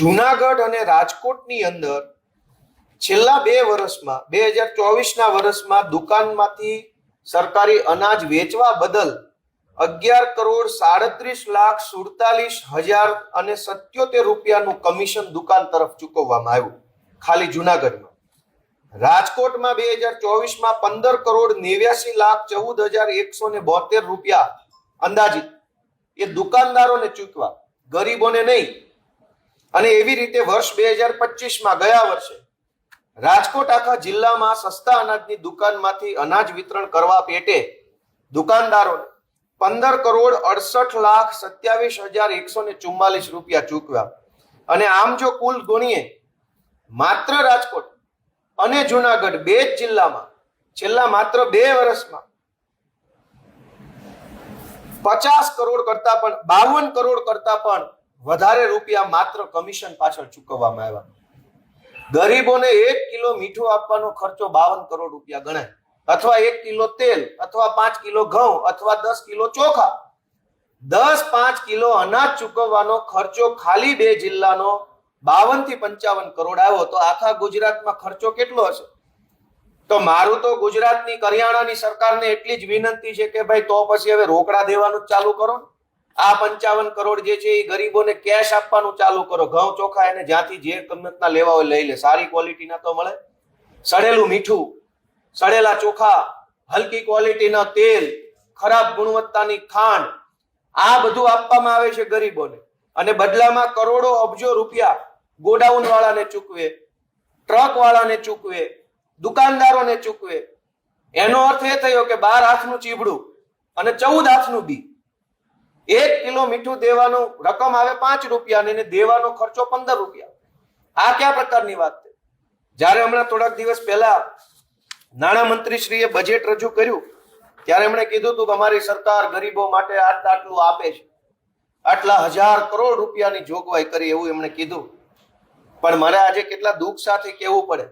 જુનાગઢ અને રાજકોટની અંદર છેલ્લા 2 વર્ષમાં 2024ના વર્ષમાં દુકાનમાંથી સરકારી અનાજ વેચવા બદલ 11,37,47,077 રૂપિયાનું કમિશન દુકાન તરફ ચૂકવવામાં આવ્યું ખાલી જુનાગઢમાં. રાજકોટમાં 2024માં 15,89,14,172 રૂપિયા અંદાજિત એ દુકાનદારોને ચૂકવા, ગરીબોને નહીં. અને એવી રીતે વર્ષ 2025માં ગયા વર્ષે રાજકોટ આખા જિલ્લામાં સસ્તા અનાજની દુકાનમાંથી અનાજ વિતરણ કરવા પેટે દુકાનદારોને 15,68,27,144 રૂપિયા ચૂકવ્યા. અને આમ જો કુલ ગણીએ માત્ર રાજકોટ અને જુનાગઢ બે જ જિલ્લામાં છેલ્લા માત્ર 2 વર્ષમાં 50 કરોડ કરતા પણ 52 કરોડ કરતા પણ વધારે રૂપિયા માત્ર કમિશન પાછળ ચૂકવવામાં આવ્યા. ગરીબોને 1 કિલો મીઠું આપવાનો ખર્ચો 52 કરોડ રૂપિયા ગણાય, અથવા 1 કિલો તેલ, અથવા 5 કિલો ઘઉં, અથવા 10 કિલો ચોખા. 5 કિલો અનાજ ચૂકવવાનો ખર્ચો ખાલી 2 જિલ્લાનો 52 થી 55 કરોડ આવ્યો. તો આખા ગુજરાતમાં ખર્ચો કેટલો હશે? તો મારું તો ગુજરાતની કરિયાણાની સરકારને એટલી જ વિનંતી છે કે ભાઈ તો પછી હવે રોકડા દેવાનું ચાલુ કરો ને. આ 55 કરોડ જે છે એ ગરીબોને કેશ આપવાનું ચાલુ કરો. ઘઉં ચોખા એને જ્યાંથી જે કિંમતના લેવા હોય લઈ લે, સારી ક્વોલિટીના તો મળે. સડેલું મીઠું, સડેલા ચોખા, હલકી ક્વોલિટીના તેલ, ખરાબ ગુણવત્તાની ખાંડ, આ બધું આપવામાં આવે છે ગરીબોને. અને બદલામાં કરોડો અબજો રૂપિયા ગોડાઉન વાળાને ચૂકવે, ટ્રક વાળાને ચૂકવે, દુકાનદારોને ચૂકવે. એનો અર્થ એ થયો કે 12 હાથનું ચીબડું અને 14 હાથનું બી. 1 કિલો મીઠું દેવાનું રકમ આવે 5 રૂપિયા અને દેવાનો ખર્ચો 15 રૂપિયા. આ કયા પ્રકારની વાત છે? જ્યારે હમણાં થોડાક દિવસ પહેલા નાણામંત્રી શ્રીએ બજેટ રજૂ કર્યું ત્યારે એમણે કીધું હતું કે અમારી સરકાર ગરીબો માટે આટલું આપે છે, આટલા 1000 કરોડ રૂપિયાની જોગવાઈ કરી, એવું એમણે કીધું. પણ મારે આજે કેટલા દુઃખ સાથે કહેવું પડે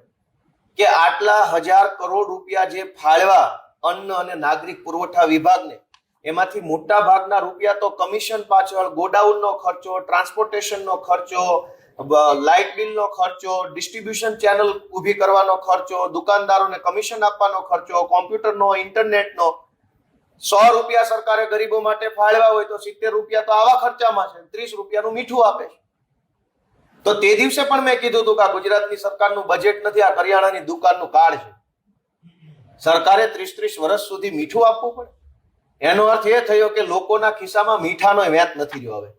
કે આટલા 1000 કરોડ રૂપિયા જે ફાળવા અન્ન અને નાગરિક પુરવઠા વિભાગને, એમાંથી મોટા ભાગના રૂપિયા તો કમિશન પાછળ, ગોડાઉનનો ખર્ચો, ટ્રાન્સપોર્ટેશનનો ખર્ચો, લાઇટ બિલનો ખર્ચો, ડિસ્ટ્રીબ્યુશન ચેનલ ઊભી કરવાનો ખર્ચો, દુકાનદારોને કમિશન આપવાનો ખર્ચો, કોમ્પ્યુટરનો, ઇન્ટરનેટનો. 100 રૂપિયા સરકારે ગરીબો માટે ફાળવા હોય તો 70 રૂપિયા તો આવા ખર્ચામાં છે, 30 રૂપિયાનું મીઠું આપે છે. તો તે દિવસે પણ મેં કીધું હતું કે આ ગુજરાતની સરકારનું બજેટ નથી, આ કરિયાણાની દુકાનનું કાર્ડ છે. સરકારે 30 વર્ષ સુધી મીઠું આપવું પડે. એનો અર્થ એ થયો કે લોકોના ખિસ્સામાં મીઠાનો વેત નથી રહ્યો હવે.